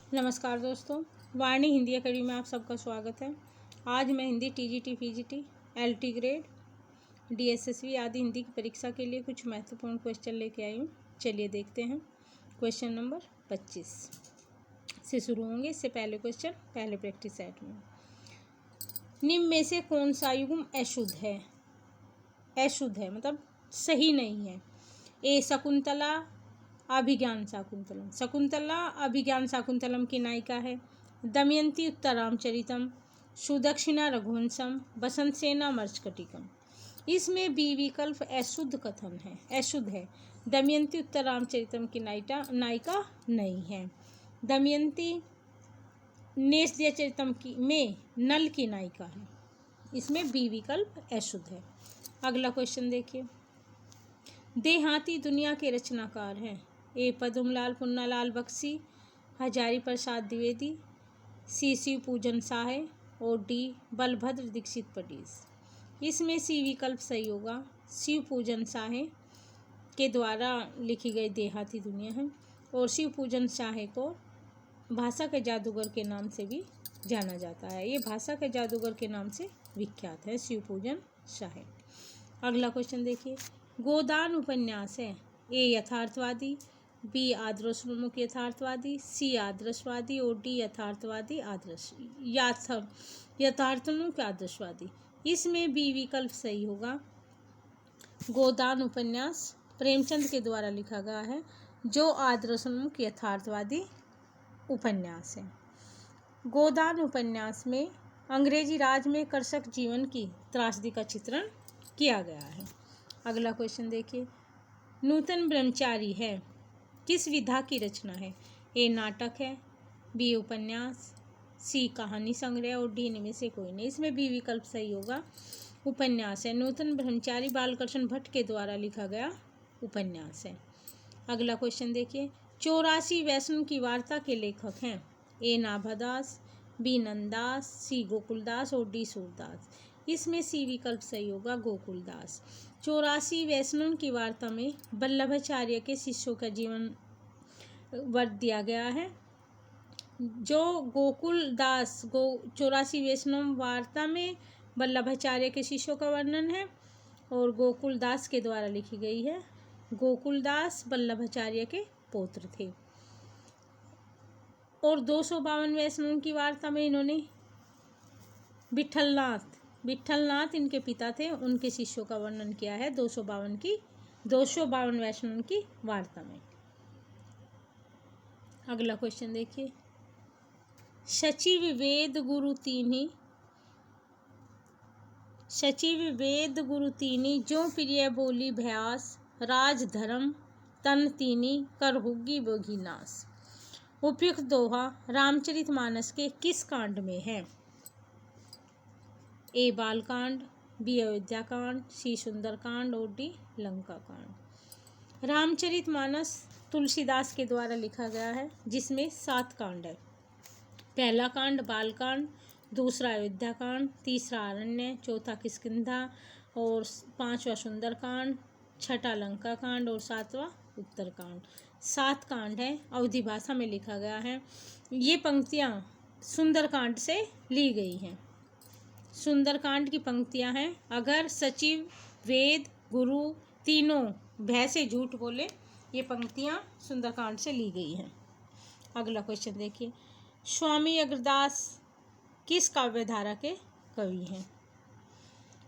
नमस्कार दोस्तों, वाणी हिंदी अकेडमी में आप सबका स्वागत है। आज मैं Hindi TGT, PGT, LT grade, DSSB आदि हिंदी की परीक्षा के लिए कुछ महत्वपूर्ण क्वेश्चन लेके आई हूँ। चलिए देखते हैं। क्वेश्चन नंबर 25 से शुरू होंगे। इससे पहले क्वेश्चन पहले प्रैक्टिस सेट में, निम्न में से कौन सा युग्म अशुद्ध है? अशुद्ध है मतलब सही नहीं है। ए शकुंतला अभिज्ञान शाकुंतलम। शकुंतला अभिज्ञान शाकुंतलम की नायिका है। दमयंती उत्तरामचरितम, सुदक्षिणा रघुवंशम, बसंत सेना मर्चकटिकम। इसमें बी विकल्प अशुद्ध कथन है, अशुद्ध है। दमयंती उत्तरामचरितम की नायिका नहीं है। दमयंती नेस्यचरितम की में नल की नायिका है। इसमें बी विकल्प अशुद्ध है। अगला क्वेश्चन देखिए। देहाती दुनिया के रचनाकार हैं। ए पद्मलाल पुन्नालाल बख्शी, हजारी प्रसाद द्विवेदी, सी शिव पूजन साहे और डी बलभद्र दीक्षित पटीस। इसमें सी विकल्प सही होगा। शिव पूजन साहे के द्वारा लिखी गई देहाती दुनिया है और शिव पूजन साहे को भाषा के जादूगर के नाम से भी जाना जाता है। ये भाषा के जादूगर के नाम से विख्यात है शिव पूजन साहे। अगला क्वेश्चन देखिए। गोदान उपन्यास है। ए यथार्थवादी, बी आदर्शोन्मुख यथार्थवादी, सी आदर्शवादी और डी यथार्थवादी यथार्थोन्मुख आदर्शवादी। इसमें बी विकल्प सही होगा। गोदान उपन्यास प्रेमचंद के द्वारा लिखा गया है, जो आदर्शोन्मुख यथार्थवादी उपन्यास है। गोदान उपन्यास में अंग्रेजी राज में कृषक जीवन की त्रासदी का चित्रण किया गया है। अगला क्वेश्चन देखिए। नूतन ब्रह्मचारी है किस विधा की रचना है? ए नाटक है, बी उपन्यास, सी कहानी संग्रह और डी इनमें से कोई नहीं। इसमें बी विकल्प सही होगा। उपन्यास है। नूतन ब्रह्मचारी बालकृष्ण भट्ट के द्वारा लिखा गया उपन्यास है। अगला क्वेश्चन देखिए। 84 वैष्णव की वार्ता के लेखक हैं। ए नाभादास, बी नंददास, सी गोकुलदास और डी सूरदास। इसमें सी विकल्प सही होगा, गोकुलदास। 84 वैष्णव की वार्ता में वल्लभाचार्य के शिष्यों का जीवन वर्त दिया गया है। जो गोकुलदास 84 वैष्णव वार्ता में वल्लभाचार्य के शिष्यों का वर्णन है और गोकुलदास के द्वारा लिखी गई है। गोकुलदास वल्लभाचार्य के पौत्र थे। और 252 वैष्णव की वार्ता में इन्होंने विठलनाथ इनके पिता थे, उनके शिष्यों का वर्णन किया है 252 वैष्णव की वार्ता में। अगला क्वेश्चन देखिए। सचिव वेद गुरु तीनी जो प्रिय बोली भयास, राज धर्म तन तीनी कर होगी बोगी नास। उपयुक्त दोहा रामचरितमानस के किस कांड में है? ए बालकांड, बी अयोध्या कांड, सी सुंदरकांड और डी लंका कांड। रामचरितमानस तुलसीदास के द्वारा लिखा गया है, जिसमें 7 कांड है। पहला कांड बालकांड, दूसरा अयोध्या कांड, तीसरा अरण्य, चौथा किष्किंधा और 5वां सुंदरकांड, 6ठा लंका कांड और 7वां उत्तरकांड। 7 कांड है, अवधी भाषा में लिखा गया है। ये पंक्तियाँ सुंदरकांड से ली गई हैं। सुंदरकांड की पंक्तियां हैं, अगर सचिव वेद गुरु तीनों भय से झूठ बोले। ये पंक्तियां सुंदरकांड से ली गई हैं। अगला क्वेश्चन देखिए। स्वामी अग्रदास किस काव्यधारा के कवि हैं?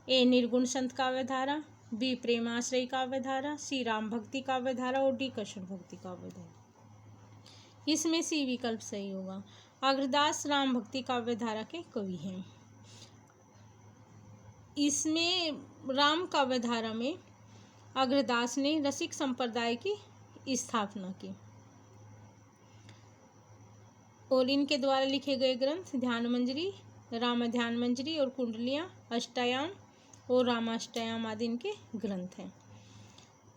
ए निर्गुण संत काव्यधारा, बी प्रेमाश्रयी काव्यधारा, सी राम भक्ति काव्यधारा और डी कृष्ण भक्ति काव्यधारा। इसमें सी विकल्प सही होगा। अग्रदास राम भक्ति काव्यधारा के कवि हैं। इसमें राम काव्यधारा में अग्रदास ने रसिक संप्रदाय की स्थापना की और इनके द्वारा लिखे गए ग्रंथ ध्यान मंजरी, राम ध्यान मंजरी और कुंडलियाँ, अष्टयाम और रामाष्टयाम आदि इनके ग्रंथ हैं।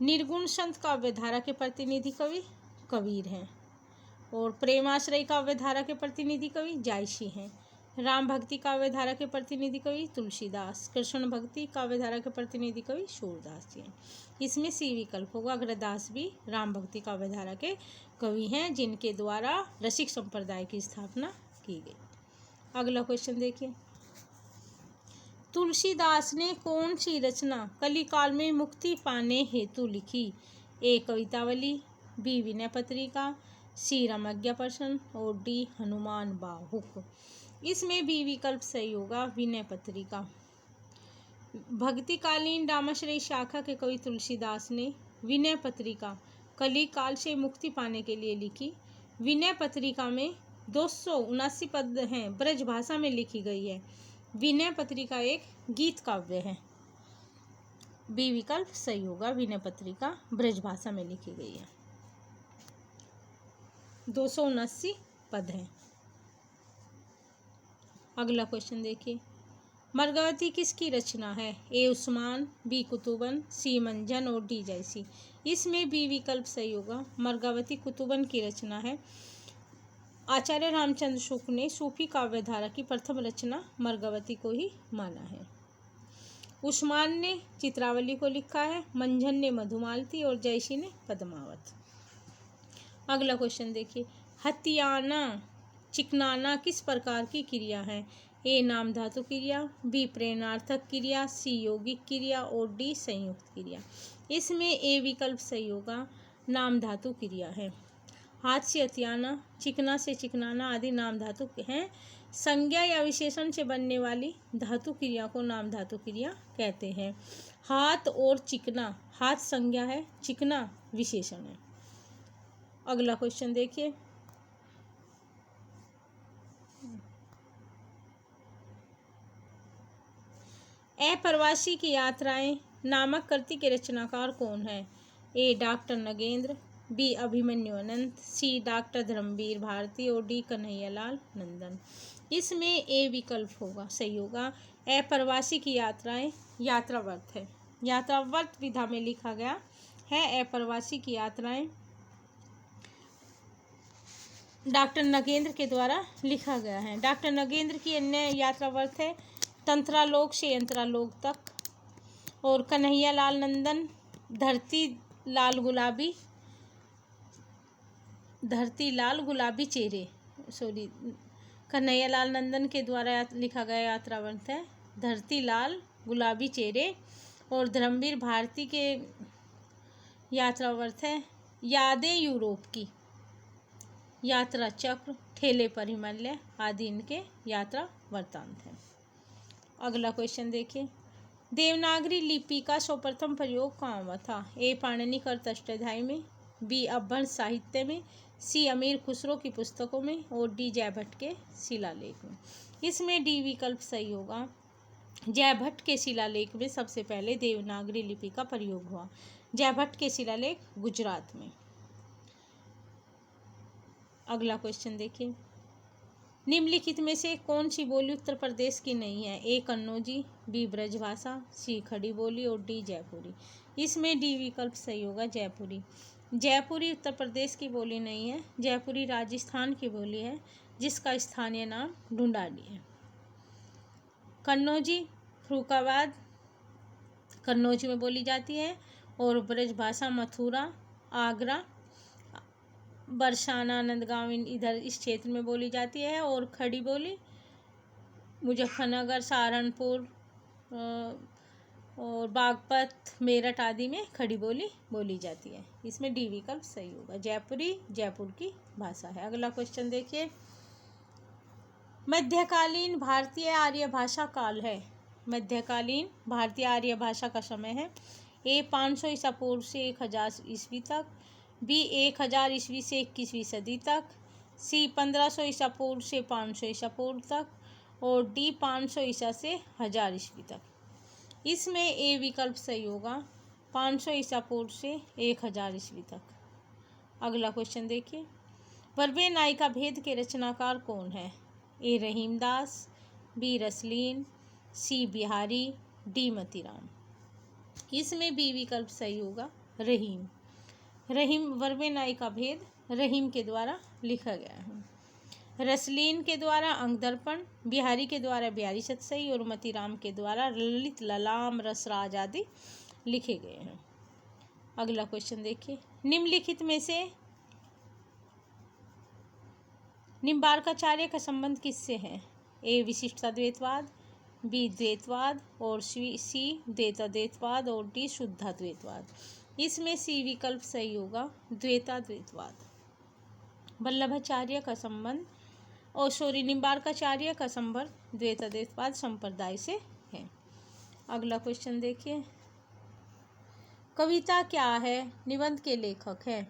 निर्गुण संत काव्यधारा के प्रतिनिधि कवि कबीर हैं और प्रेमाश्रय काव्यधारा के प्रतिनिधि कवि जायसी हैं। राम भक्ति काव्यधारा के प्रतिनिधि कवि तुलसीदास। कृष्ण भक्ति काव्यधारा के प्रतिनिधि कवि सूरदास जी हैं। इसमें सी विकल्प होगा। अग्रदास भी राम भक्ति काव्यधारा के कवि हैं जिनके द्वारा रसिक संप्रदाय की स्थापना की गई। अगला क्वेश्चन देखिए, तुलसीदास ने कौन सी रचना कलिकाल में मुक्ति पाने हेतु लिखी? ए कवितावली, बी विनय पत्रिका, सी रामज्ञा प्रश्न और डी हनुमान बाहुक। इसमें बी विकल्प सही होगा, विनय पत्रिका। भक्तिकालीन रामाश्रयी शाखा के कवि तुलसीदास ने विनय पत्रिका कलिकाल से मुक्ति पाने के लिए लिखी। विनय पत्रिका में 279 पद हैं, ब्रज भाषा में लिखी गई है। विनय पत्रिका एक गीत काव्य है। बी विकल्प सही होगा, विनय पत्रिका ब्रज भाषा में लिखी गई है। 279 पद हैं। अगला क्वेश्चन देखिए, मर्गावती किसकी रचना है? ए उस्मान, बी कुतुबन, सी मंजन और डी जैसी। इसमें बी विकल्प सही होगा, मर्गावती कुतुबन की रचना है। आचार्य रामचंद्र शुक्ल ने सूफी काव्यधारा की प्रथम रचना मर्गावती को ही माना है। उस्मान ने चित्रावली को लिखा है, मंझन ने मधुमालती और जयसी ने पद्मावत। अगला क्वेश्चन देखिए, हथियाना चिकनाना किस प्रकार की क्रिया है? ए नाम धातु क्रिया, बी प्रेरणार्थक क्रिया, सी यौगिक क्रिया और डी संयुक्त क्रिया। इसमें ए विकल्प सही होगा, नाम धातु क्रिया है। हाथ से हथियाना, चिकना से चिकनाना आदि नाम धातु हैं। संज्ञा या विशेषण से बनने वाली धातु क्रिया को नाम धातु क्रिया कहते हैं। हाथ और चिकना, हाथ संज्ञा है, चिकना विशेषण है। अगला क्वेश्चन देखिए, अप्रवासी की यात्राएं नामक कृति के रचनाकार कौन है? ए डॉक्टर नगेंद्र, बी अभिमन्यु अनंत, सी डॉक्टर धर्मवीर भारती और डी कन्हैयालाल नंदन। इसमें ए विकल्प होगा, सही होगा। अप्रवासी की यात्राएं यात्रावर्त है, यात्रावर्त विधा में लिखा गया है। अप्रवासी की यात्राएं डॉक्टर नगेंद्र के द्वारा लिखा गया है। डॉक्टर नगेंद्र की अन्य यात्रावर्त है तंत्रालोक से यंत्रालोक तक और कन्हैयालाल नंदन धरती लाल गुलाबी चेहरे, कन्हैयालाल नंदन के द्वारा लिखा गया यात्रावर्त है धरती लाल गुलाबी चेहरे और धर्मवीर भारती के यात्रावर्त है यादें यूरोप की, यात्रा चक्र, ठेले पर हिमालय आदि इनके यात्रा वृत्तांत हैं। अगला क्वेश्चन देखिए, देवनागरी लिपि का सर्वप्रथम प्रयोग कहाँ हुआ था? ए पाणिनि कृत अष्टाध्यायी में, बी अपभ्रंश साहित्य में, सी अमीर खुसरो की पुस्तकों में और डी जयभट्ट के शिलालेख में। इसमें डी विकल्प सही होगा, जयभट्ट के शिलालेख में सबसे पहले देवनागरी लिपि का प्रयोग हुआ। जयभट्ट के शिलालेख गुजरात में। अगला क्वेश्चन देखिए, निम्नलिखित में से कौन सी बोली उत्तर प्रदेश की नहीं है? ए कन्नौजी, बी ब्रजभाषा, सी खड़ी बोली और डी जयपुरी। इसमें डी विकल्प सही होगा, जयपुरी। जयपुरी उत्तर प्रदेश की बोली नहीं है, जयपुरी राजस्थान की बोली है जिसका स्थानीय नाम ढूंढानी है। कन्नौजी फरुखाबाद कन्नौज में बोली जाती है और ब्रजभाषा मथुरा, आगरा, बरसाना, नंदगांव इधर इस क्षेत्र में बोली जाती है और खड़ी बोली मुजफ्फरनगर, सहारनपुर और बागपत, मेरठ आदि में खड़ी बोली बोली जाती है। इसमें डी विकल्प सही होगा, जयपुरी जयपुर की भाषा है। अगला क्वेश्चन देखिए, मध्यकालीन भारतीय आर्य भाषा काल है। मध्यकालीन भारतीय आर्य भाषा का समय है ए 500 ईसा पूर्व से 1000 ईस्वी तक, बी 1000 ईस्वी से 21वीं सदी तक, सी 1500 ईसा पूर्व से 500 ईसा पूर्व तक और डी 500 ईसा से 1000 ईस्वी तक। इसमें ए विकल्प सही होगा, 500 ईसा पूर्व से 1000 ईस्वी तक। अगला क्वेश्चन देखिए, बरबे नायिका भेद के रचनाकार कौन है? ए रहीमदास, बी रसलीन, सी बिहारी, डी मतीराम। इसमें बी विकल्प सही होगा, रहीम। बरबे नायिका भेद रहीम के द्वारा लिखा गया है। रसलीन के द्वारा अंगदर्पण, बिहारी के द्वारा बिहारी सतसई और मतीराम के द्वारा ललित, ललाम, रसराज आदि लिखे गए हैं। अगला क्वेश्चन देखिए, निम्नलिखित में से निम्बार्काचार्य का संबंध किससे है? ए विशिष्टाद्वैतवाद, बी द्वैतवाद और सी द्वैताद्वैतवाद और डी शुद्धाद्वैतवाद। इसमें सी विकल्प सही होगा, द्वैताद्वैतवाद। वल्लभाचार्य का संबंध निम्बार्काचार्य का संबंध द्वैताद्वैतवाद संप्रदाय से है। अगला क्वेश्चन देखिए, कविता क्या है? निबंध के लेखक हैं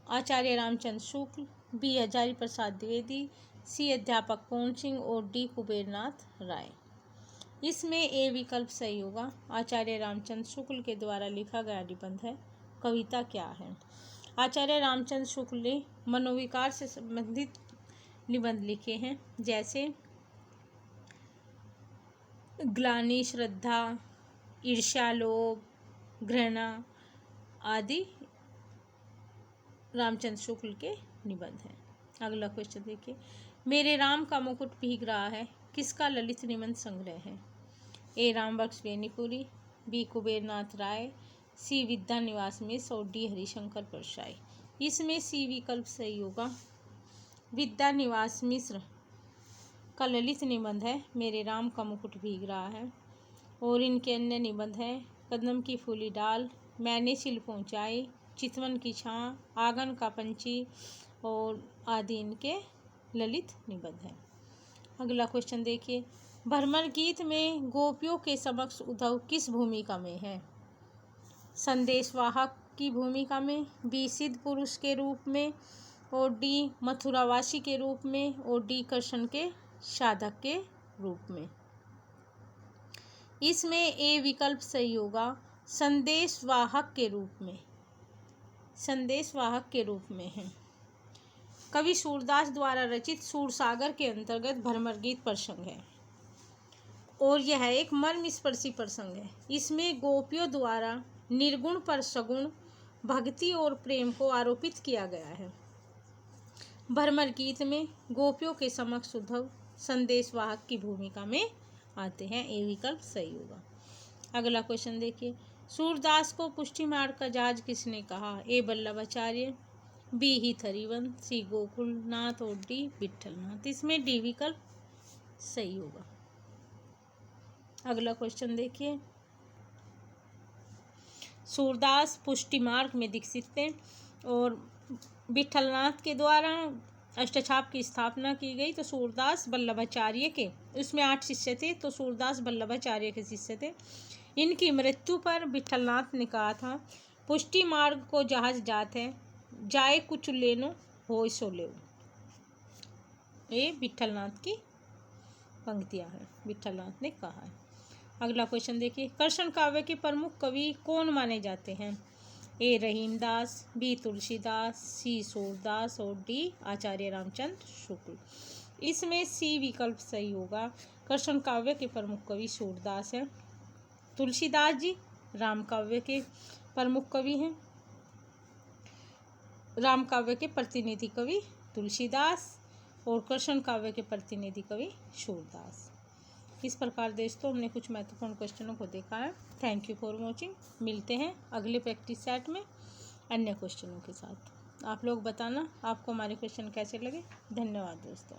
आचार्य रामचंद्र शुक्ल, बी हजारी प्रसाद द्विवेदी, सी अध्यापक पूर्ण सिंह और डी कुबेरनाथ राय। इसमें ए विकल्प सही होगा, आचार्य रामचंद्र शुक्ल के द्वारा लिखा गया निबंध है कविता क्या है। आचार्य रामचंद्र शुक्ल ने मनोविकार से संबंधित निबंध लिखे हैं, जैसे ग्लानि, श्रद्धा, ईर्ष्या, लोभ, घृणा आदि रामचंद्र शुक्ल के निबंध हैं। अगला क्वेश्चन देखिए, मेरे राम का मुकुट भीग रहा है किसका ललित निबंध संग्रह है? ए रामबख्श बेनीपुरी, बी कुबेरनाथ राय, सी विद्या निवास मिश्र और डी हरिशंकर परसाई। इसमें सी विकल्प सही होगा, विद्या निवास मिश्र का ललित निबंध है मेरे राम का मुकुट भीग रहा है। और इनके अन्य निबंध हैं कदम की फूली डाल, मैंने सिल पहुँचाई, चितवन की छाँ, आंगन का पंछी और आदि इनके ललित निबंध हैं। अगला क्वेश्चन देखिए, भ्रमर गीत में गोपियों के समक्ष उद्धव किस भूमिका में है? संदेशवाहक की भूमिका में, बी सिद्ध पुरुष के रूप में और डी मथुरावासी के रूप में और डी कृष्ण के साधक के रूप में। इसमें ए विकल्प सही होगा, संदेशवाहक के रूप में, संदेशवाहक के रूप में है। कवि सूरदास द्वारा रचित सूरसागर के अंतर्गत भ्रमर गीत प्रसंग है और यह एक मर्मस्पर्शी प्रसंग है। इसमें गोपियों द्वारा निर्गुण पर सगुण भक्ति और प्रेम को आरोपित किया गया है। भ्रमर गीत में गोपियों के समक्ष उद्धव संदेशवाहक की भूमिका में आते हैं, ए विकल्प सही होगा। अगला क्वेश्चन देखिए, सूरदास को पुष्टि मार्ग का जहाज किसने कहा? ए वल्लभाचार्य, बी हित हरिवंश, सी गोकुलनाथ और डी विठलनाथ। इसमें डी विकल्प सही होगा। अगला क्वेश्चन देखिए, सूरदास पुष्टि मार्ग में दीक्षित थे और विठलनाथ के द्वारा अष्टछाप की स्थापना की गई। तो सूरदास वल्लभाचार्य के, उसमें 8 शिष्य थे, तो सूरदास वल्लभाचार्य के शिष्य थे। इनकी मृत्यु पर विठलनाथ ने कहा था, पुष्टि मार्ग को जहाज जात है, जाए कुछ लेनो हो सो ले। ये विठलनाथ की पंक्तियां हैं, विठलनाथ ने कहा है। अगला क्वेश्चन देखिए, कृष्ण काव्य के प्रमुख कवि कौन माने जाते हैं? ए रहीमदास, बी तुलसीदास, सी सूरदास और डी आचार्य रामचंद्र शुक्ल। इसमें सी विकल्प सही होगा, कृष्ण काव्य के प्रमुख कवि सूरदास हैं। तुलसीदास जी राम काव्य के प्रमुख कवि हैं, राम काव्य के प्रतिनिधि कवि तुलसीदास और कृष्ण काव्य के प्रतिनिधि कवि सूरदास। इस प्रकार दोस्तों हमने कुछ महत्वपूर्ण क्वेश्चनों को देखा है। Thank you for watching. मिलते हैं अगले प्रैक्टिस सेट में अन्य क्वेश्चनों के साथ। आप लोग बताना आपको हमारे क्वेश्चन कैसे लगे। धन्यवाद दोस्तों।